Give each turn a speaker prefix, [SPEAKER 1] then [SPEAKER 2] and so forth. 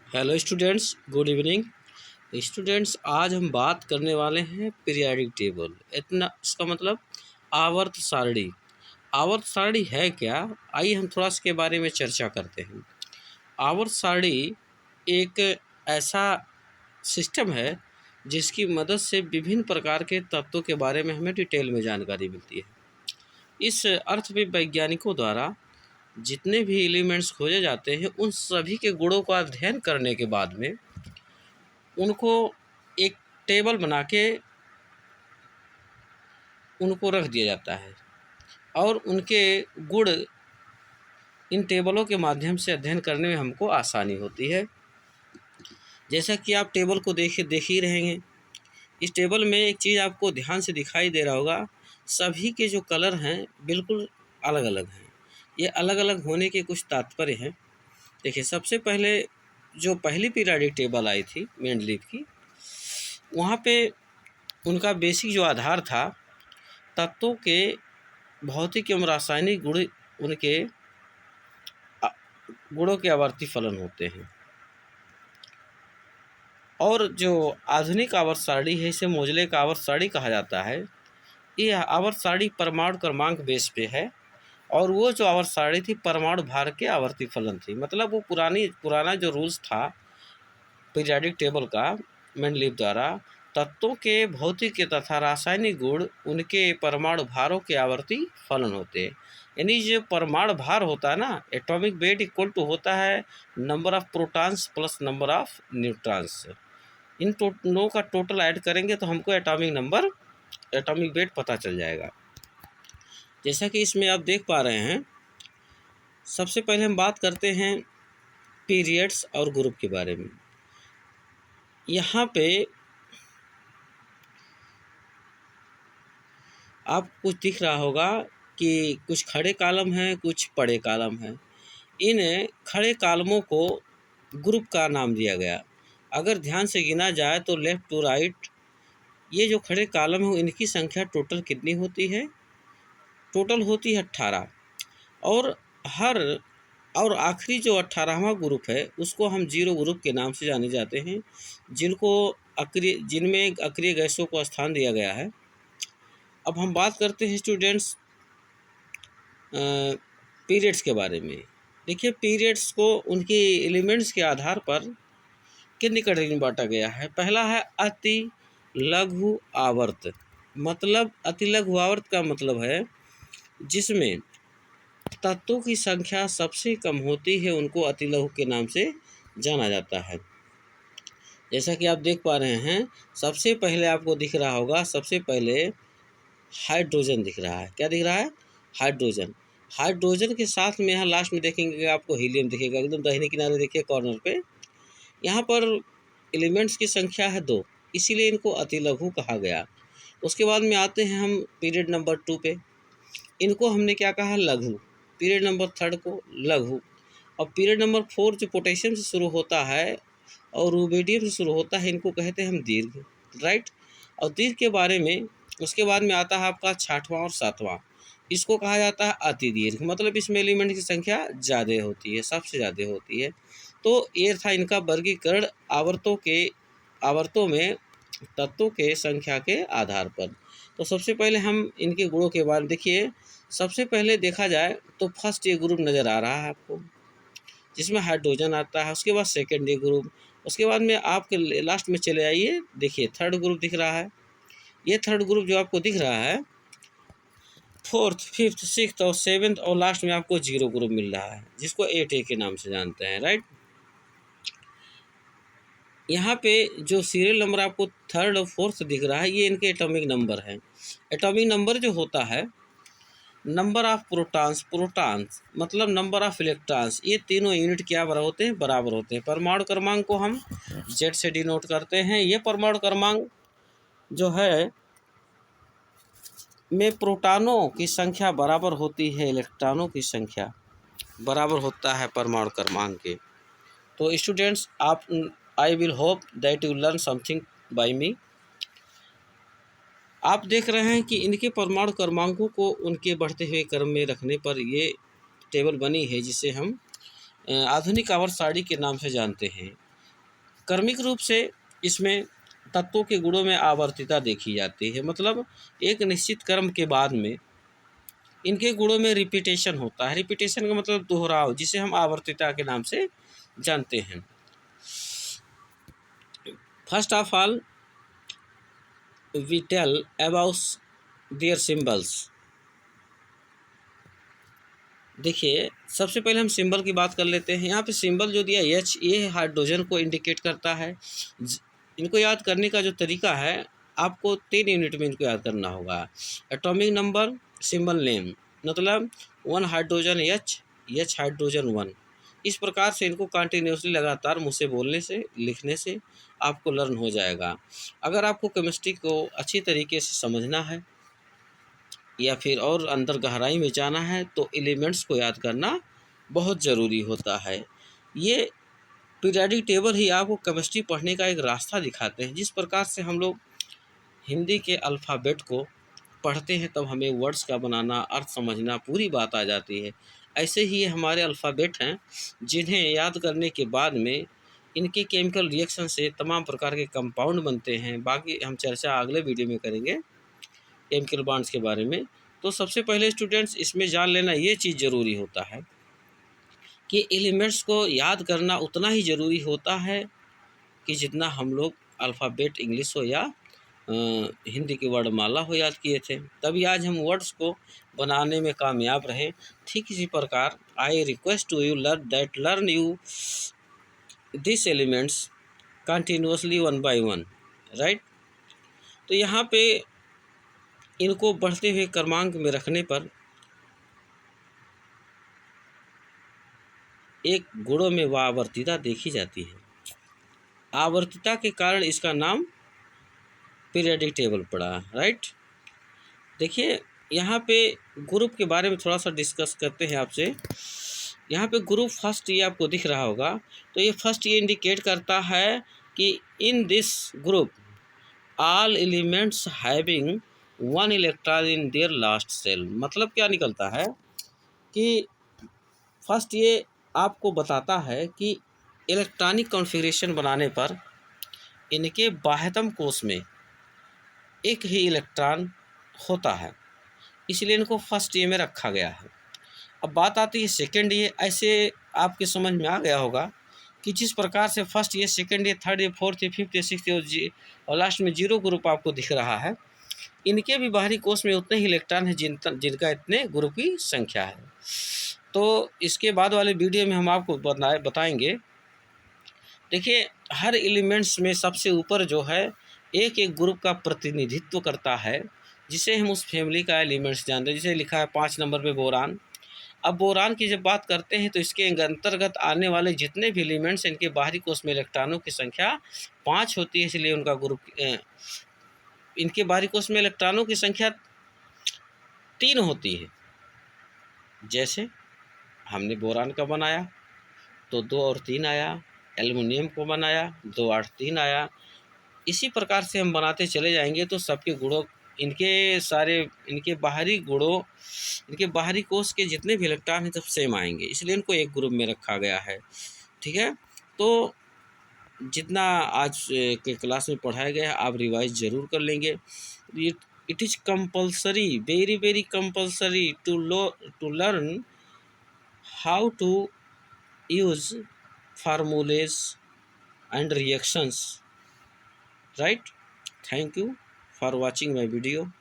[SPEAKER 1] Hello students, good evening. Students, आज हम बात करने वाले हैं पीरियाडिक टेबल। इतना इसका मतलब आवर्त सारणी। आवर्त सारणी है क्या? आइए हम थोड़ा इसके बारे में चर्चा करते हैं। आवर्त सारणी एक ऐसा सिस्टम है जिसकी मदद से विभिन्न प्रकार के तत्वों के बारे में हमें डिटेल में जानकारी मिलती है। इस अर्थ में वैज्ञानिकों द्वारा जितने भी एलिमेंट्स खोजे जाते हैं उन सभी के गुणों का अध्ययन करने के बाद में उनको एक टेबल बना के उनको रख दिया जाता है और उनके गुण इन टेबलों के माध्यम से अध्ययन करने में हमको आसानी होती है। जैसा कि आप टेबल को देख ही रहेंगे। इस टेबल में एक चीज़ आपको ध्यान से दिखाई दे रहा होगा, सभी के जो कलर हैं बिल्कुल अलग अलग हैं। ये अलग अलग होने के कुछ तात्पर्य हैं। देखिए, सबसे पहले जो पहली पीरियाडिक टेबल आई थी मेंडलीव की, वहाँ पे उनका बेसिक जो आधार था, तत्वों के भौतिक एवं रासायनिक गुण, उनके गुणों के आवर्ती फलन होते हैं। और जो आधुनिक आवर्त सारणी है, इसे मोजले का आवर्त सारणी कहा जाता है। ये आवर्त सारणी परमाणु क्रमांक बेस पे है और वो जो आवर्त सारणी थी परमाणु भार के आवर्ती फलन थी। मतलब वो पुराना जो रूल्स था पीरियाडिक टेबल का मेंडलीव द्वारा, तत्वों के भौतिक तथा रासायनिक गुण उनके परमाणु भारों के आवर्ती फलन होते हैं। यानी जो परमाणु भार होता है ना, एटॉमिक वेट इक्वल टू होता है number of protons plus number of neutrons. इन दोनों का टोटल ऐड करेंगे तो हमको एटॉमिक वेट पता चल जाएगा। जैसा कि इसमें आप देख पा रहे हैं, सबसे पहले हम बात करते हैं पीरियड्स और ग्रुप के बारे में। यहाँ पे आप कुछ दिख रहा होगा कि कुछ खड़े कॉलम हैं, कुछ पड़े कॉलम हैं। इन खड़े कॉलमों को ग्रुप का नाम दिया गया। अगर ध्यान से गिना जाए तो लेफ़्ट टू राइट ये जो खड़े कॉलम हैं इनकी संख्या टोटल कितनी होती है? टोटल होती है 18। और आखिरी जो 18वां ग्रुप है उसको हम जीरो ग्रुप के नाम से जाने जाते हैं, जिनमें अक्रिय गैसों को स्थान दिया गया है। अब हम बात करते हैं स्टूडेंट्स पीरियड्स के बारे में। देखिए, पीरियड्स को उनके एलिमेंट्स के आधार पर कितनी कैटेगरी में बांटा गया है। पहला है अति लघु आवर्त। मतलब अति लघु आवर्त का मतलब है जिसमें तत्वों की संख्या सबसे कम होती है, उनको अति लघु के नाम से जाना जाता है। जैसा कि आप देख पा रहे हैं, सबसे पहले आपको दिख रहा होगा, सबसे पहले हाइड्रोजन दिख रहा है। क्या दिख रहा है? हाइड्रोजन। हाइड्रोजन के साथ में यहाँ लास्ट में देखेंगे कि आपको हीलियम दिखेगा, एकदम दाहिने किनारे देखिए कॉर्नर पे। यहाँ पर एलिमेंट्स की संख्या है 2, इसीलिए इनको अति लघु कहा गया। उसके बाद में आते हैं हम पीरियड नंबर 2 पे। इनको हमने क्या कहा? लघु। पीरियड नंबर 3 को लघु। और पीरियड नंबर 4 जो पोटेशियम से शुरू होता है और रुबिडियम से शुरू होता है, इनको कहते हैं हम दीर्घ। राइट। और दीर्घ के बारे में उसके बाद में आता है आपका 6वां और 7वां। इसको कहा जाता है अति दीर्घ। मतलब इसमें एलिमेंट की संख्या ज़्यादा होती है, सबसे ज़्यादा होती है। तो ये था इनका वर्गीकरण आवर्तों में तत्वों के संख्या के आधार पर। तो सबसे पहले हम इनके गुणों के बारे में देखिए। सबसे पहले देखा जाए तो फर्स्ट ये ग्रुप नज़र आ रहा है आपको, जिसमें हाइड्रोजन आता है। उसके बाद सेकेंड ये ग्रुप। उसके बाद में आपके लास्ट में चले आइए, देखिए थर्ड ग्रुप दिख रहा है। ये थर्ड ग्रुप जो आपको दिख रहा है, 4th, 5th, 6th और 7th और लास्ट में आपको जीरो ग्रुप मिल रहा है, जिसको 8A के नाम से जानते हैं। राइट। यहाँ पे जो सीरियल नंबर आपको 3rd और 4th दिख रहा है, ये इनके एटॉमिक नंबर हैं। एटॉमिक नंबर जो होता है, नंबर ऑफ प्रोटॉन्स मतलब नंबर ऑफ इलेक्ट्रॉन्स, ये तीनों यूनिट क्या बराबर होते हैं? बराबर होते हैं। परमाणु क्रमांक को हम Z से डिनोट करते हैं। ये परमाणु क्रमांक जो है में प्रोटॉनों की संख्या बराबर होती है, इलेक्ट्रॉनों की संख्या बराबर होता है परमाणु क्रमांक के। तो students, I will hope that you learn something by me. आप देख रहे हैं कि इनके परमाणु क्रमांकों को उनके बढ़ते हुए क्रम में रखने पर ये टेबल बनी है, जिसे हम आधुनिक आवर्त सारणी के नाम से जानते हैं। क्रमिक रूप से इसमें तत्वों के गुणों में आवर्तिता देखी जाती है, मतलब एक निश्चित क्रम के बाद में इनके गुणों में रिपीटेशन होता है। रिपीटेशन का मतलब दोहराव, जिसे हम आवर्तिता के नाम से जानते हैं। First of all we tell about their symbols. देखिए, सबसे पहले हम सिंबल की बात कर लेते हैं। यहाँ पे सिंबल जो दिया एच, ये हाइड्रोजन को इंडिकेट करता है। इनको याद करने का जो तरीका है, आपको 3 यूनिट में इनको याद करना होगा। एटॉमिक नंबर, सिंबल नेम, मतलब 1 हाइड्रोजन एच, एच हाइड्रोजन 1। इस प्रकार से इनको कंटिन्यूसली लगातार मुँह से बोलने से, लिखने से आपको लर्न हो जाएगा। अगर आपको केमिस्ट्री को अच्छी तरीके से समझना है या फिर और अंदर गहराई में जाना है, तो एलिमेंट्स को याद करना बहुत ज़रूरी होता है। ये पीरियोडिक टेबल ही आपको केमिस्ट्री पढ़ने का एक रास्ता दिखाते हैं। जिस प्रकार से हम लोग हिंदी के अल्फ़ाबेट को पढ़ते हैं, तब हमें वर्ड्स का बनाना, अर्थ समझना, पूरी बात आ जाती है। ऐसे ही ये हमारे अल्फ़ाबेट हैं, जिन्हें याद करने के बाद में इनके केमिकल रिएक्शन से तमाम प्रकार के कंपाउंड बनते हैं। बाकी हम चर्चा अगले वीडियो में करेंगे केमिकल बॉन्ड्स के बारे में। तो सबसे पहले स्टूडेंट्स, इसमें जान लेना ये चीज़ ज़रूरी होता है कि एलिमेंट्स को याद करना उतना ही ज़रूरी होता है कि जितना हम लोग अल्फ़ाबेट इंग्लिश हो या हिंदी की वर्णमाला हो याद किए थे। तभी आज हम वर्ड्स को बनाने में कामयाब रहे। ठीक इसी प्रकार I request to you learn you this elements continuously 1 by 1, right. तो यहाँ पे इनको बढ़ते हुए क्रमांक में रखने पर एक गुणों में आवर्तिता देखी जाती है। आवर्तिता के कारण इसका नाम पीरियोडिक टेबल पड़ा, राइट। देखिए, यहाँ पे ग्रुप के बारे में थोड़ा सा डिस्कस करते हैं आपसे। यहाँ पे ग्रुप फर्स्ट, ये आपको दिख रहा होगा, तो ये फर्स्ट ये इंडिकेट करता है कि in this group all elements having 1 electron in their last shell. मतलब क्या निकलता है कि फर्स्ट ये आपको बताता है कि इलेक्ट्रॉनिक कॉन्फ़िगरेशन बनाने पर इनके बाह्यतम कोश में एक ही इलेक्ट्रॉन होता है, इसलिए इनको फर्स्ट ये में रखा गया है। अब बात आती है सेकंड ये। ऐसे आपके समझ में आ गया होगा कि जिस प्रकार से फर्स्ट ये, सेकंड ये, थर्ड ये, फोर्थ ये, फिफ्थ ये, सिक्स्थ ये और लास्ट में 0 ग्रुप आपको दिख रहा है, इनके भी बाहरी कोश में उतने ही इलेक्ट्रॉन हैं जिनका इतने ग्रुप की संख्या है। तो इसके बाद वाले वीडियो में हम आपको बताएंगे। देखिए, हर एलिमेंट्स में सबसे ऊपर जो है एक एक ग्रुप का प्रतिनिधित्व करता है, जिसे हम उस फैमिली का एलिमेंट्स जानते हैं। जैसे लिखा है 5 नंबर पे बोरान। अब बोरान की जब बात करते हैं, तो इसके अंतर्गत आने वाले जितने भी एलिमेंट्स, इनके बाहरी कोश में इलेक्ट्रॉनों की संख्या 5 होती है, इसलिए उनका ग्रुप इनके बाहरी कोश में इलेक्ट्रॉनों की संख्या 3 होती है। जैसे हमने बोरान का बनाया तो 2 और 3 आया, एल्युमिनियम को बनाया 2 8 3 आया। इसी प्रकार से हम बनाते चले जाएंगे तो सबके गुणों, इनके बाहरी गुणों, इनके बाहरी कोश के जितने भी इलेक्ट्रॉन हैं सब सेम आएंगे, इसलिए इनको एक ग्रुप में रखा गया है। ठीक है, तो जितना आज के क्लास में पढ़ाया गया है आप रिवाइज ज़रूर कर लेंगे। It is compulsory, very very compulsory to learn how to use formulas and reactions, right? Thank you for watching my video.